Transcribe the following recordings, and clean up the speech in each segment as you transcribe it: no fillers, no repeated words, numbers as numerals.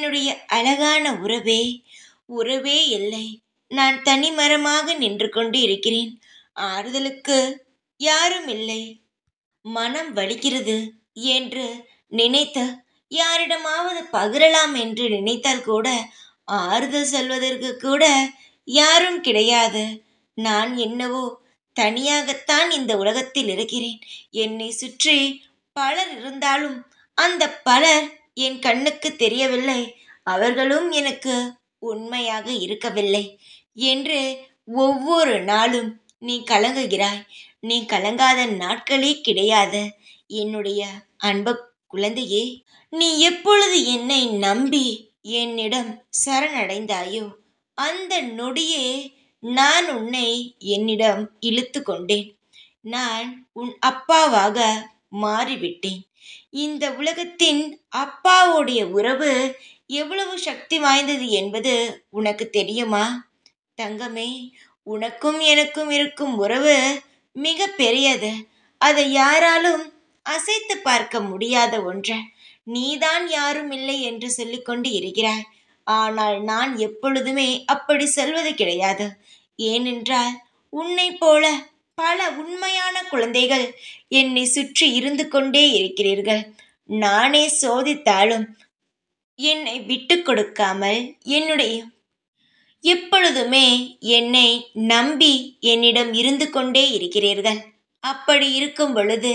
என்னுடைய அழகான உறவே, உறவே இல்லை. நான் தனிமரமாக நின்று கொண்டு இருக்கிறேன். ஆறுதலுக்கு யாரும் இல்லை. மனம் வலிக்கிறது என்று நினைத்து யாரிடமாவது பகிரலாம் என்று நினைத்தால் கூட ஆறுதல் சொல்வதற்கு கூட யாரும் கிடையாது. நான் என்னவோ தனியாகத்தான் இந்த உலகத்தில் இருக்கிறேன். என்னை சுற்றி பலர் இருந்தாலும் அந்த பலர் என் கண்ணுக்கு தெரியவில்லை. அவர்களும் எனக்கு உண்மையாக இருக்கவில்லை என்று ஒவ்வொரு நாளும் நீ கலங்குகிறாய். நீ கலங்காத நாட்களே கிடையாது. என்னுடைய அன்பு குழந்தையே, நீ எப்பொழுது என்னை நம்பி என்னிடம் சரணடைந்தாயோ அந்த நொடியே நான் உன்னை என்னிடம் இழுத்து கொண்டேன். நான் உன் அப்பாவாக மாறிவிட்டேன். இந்த உலகத்தின் அப்பாவுடைய உறவு எவ்வளவு சக்தி வாய்ந்தது என்பது உனக்கு தெரியுமா தங்கமே? உனக்கும் எனக்கும் இருக்கும் உறவு மிக பெரியது. அதை யாராலும் அசைத்து பார்க்க முடியாத ஒன்று. நீதான் யாரும் இல்லை என்று சொல்லிக்கொண்டு இருக்கிறாய். ஆனால் நான் எப்பொழுதுமே அப்படி சொல்வது கிடையாது. ஏனென்றால் உன்னை போல பல உண்மையான குழந்தைகள் என்னை சுற்றி இருந்து கொண்டே இருக்கிறீர்கள். நானே சோதித்தாலும் என்னை விட்டு கொடுக்காமல் என்னுடைய எப்பொழுதுமே என்னை நம்பி என்னிடம் இருந்து கொண்டே இருக்கிறீர்கள். அப்படி இருக்கும் பொழுது,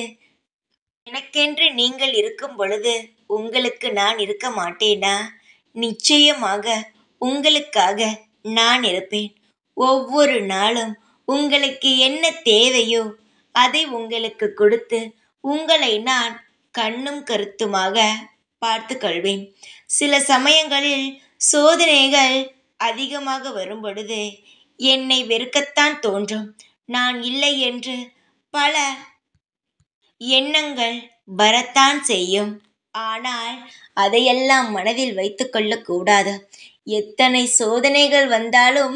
எனக்கென்று நீங்கள் இருக்கும் பொழுது உங்களுக்கு நான் இருக்க மாட்டேனா? நிச்சயமாக உங்களுக்காக நான் இருப்பேன். ஒவ்வொரு நாளும் உங்களுக்கு என்ன தேவையோ அதை உங்களுக்கு கொடுத்து உங்களை நான் கண்ணும் கருத்துமாக பார்த்து கொள்வேன். சில சமயங்களில் சோதனைகள் அதிகமாக வரும் பொழுது என்னை வெறுக்கத்தான் தோன்றும். நான் இல்லை என்று பல எண்ணங்கள் வரத்தான் செய்யும். ஆனால் அதையெல்லாம் மனதில் வைத்து கொள்ளக்கூடாது. எத்தனை சோதனைகள் வந்தாலும்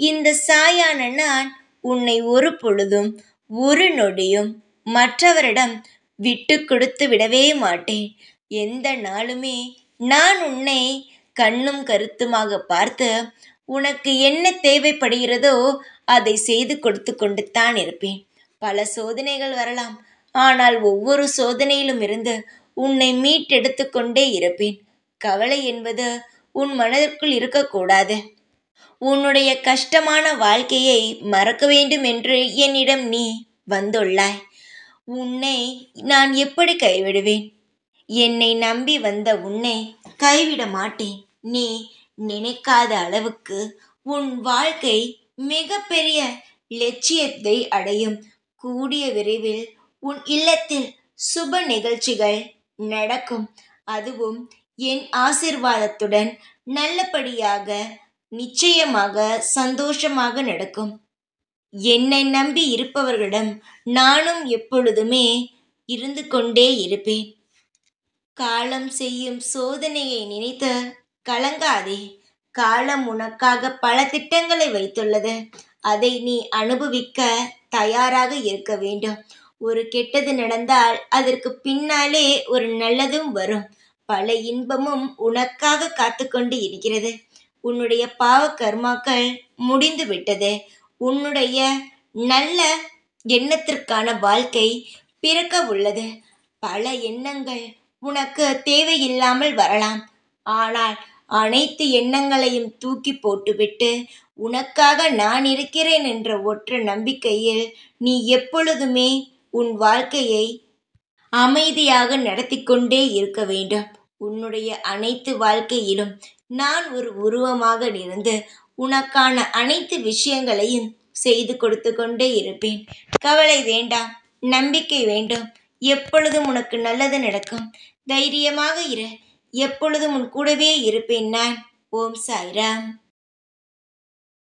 இந்த சாயான நான் உன்னை ஒரு பொழுதும் ஒரு நொடியும் மற்றவரிடம் விட்டு கொடுத்து விடவே மாட்டேன். எந்த நாளுமே நான் உன்னை கண்ணும் கருத்துமாக பார்த்து உனக்கு என்ன தேவைப்படுகிறதோ அதை செய்து கொடுத்து கொண்டு தான் இருப்பேன். பல சோதனைகள் வரலாம். ஆனால் ஒவ்வொரு சோதனையிலும் இருந்து உன்னை மீட்டெடுத்து கொண்டே இருப்பேன். கவலை என்பது உன் மனதிற்குள் இருக்கக்கூடாது. உன்னுடைய கஷ்டமான வாழ்க்கையை மறக்க வேண்டும் என்று என்னிடம் நீ வந்துள்ளாய். உன்னை நான் எப்படி கைவிடுவேன்? என்னை நம்பி வந்த உன்னை கைவிட மாட்டேன். நீ நினைக்காத அளவுக்கு உன் வாழ்க்கை மிகப்பெரிய லட்சியத்தை அடையும். கூடிய விரைவில் உன் இல்லத்தில் சுப நிகழ்ச்சிகள் நடக்கும். அதுவும் என் ஆசீர்வாதத்துடன் நல்லபடியாக நிச்சயமாக சந்தோஷமாக நடக்கும். என்னை நம்பி இருப்பவர்களிடம் நானும் எப்பொழுதுமே இருந்து கொண்டே இருப்பேன். காலம் செய்யும் சோதனையை நினைத்து கலங்காதே. காலம் உனக்காக பல திட்டங்களை வைத்துள்ளது. அதை நீ அனுபவிக்க தயாராக இருக்க வேண்டும். ஒரு கெட்டது நடந்தால் அதற்கு பின்னாலே ஒரு நல்லதும் வரும். பல இன்பமும் உனக்காக காத்து கொண்டு இருக்கிறது. உன்னுடைய பாவ கர்மாக்கள் முடிந்து விட்டது. உன்னுடைய நல்ல எண்ணத்திற்கான வாழ்க்கை பிறக்க உள்ளது. பல எண்ணங்கள் உனக்கு தேவையில்லாமல் வரலாம். ஆனால் அனைத்து எண்ணங்களையும் தூக்கி போட்டுவிட்டு உனக்காக நான் இருக்கிறேன் என்ற ஒற்றை நம்பிக்கையில் நீ எப்பொழுதுமே உன் வாழ்க்கையை அமைதியாக நடத்தி கொண்டே இருக்க வேண்டும். உன்னுடைய அனைத்து வாழ்க்கையிலும் நான் ஒரு உருவமாக இருந்து உனக்கான அனைத்து விஷயங்களையும் செய்து கொடுத்து கொண்டே இருப்பேன். கவலை வேண்டாம், நம்பிக்கை வேண்டும். எப்பொழுதும் உனக்கு நல்லது நடக்கும். தைரியமாக இரு. எப்பொழுதும் உன் கூடவே இருப்பேன் நான். ஓம் சாய்ராம்.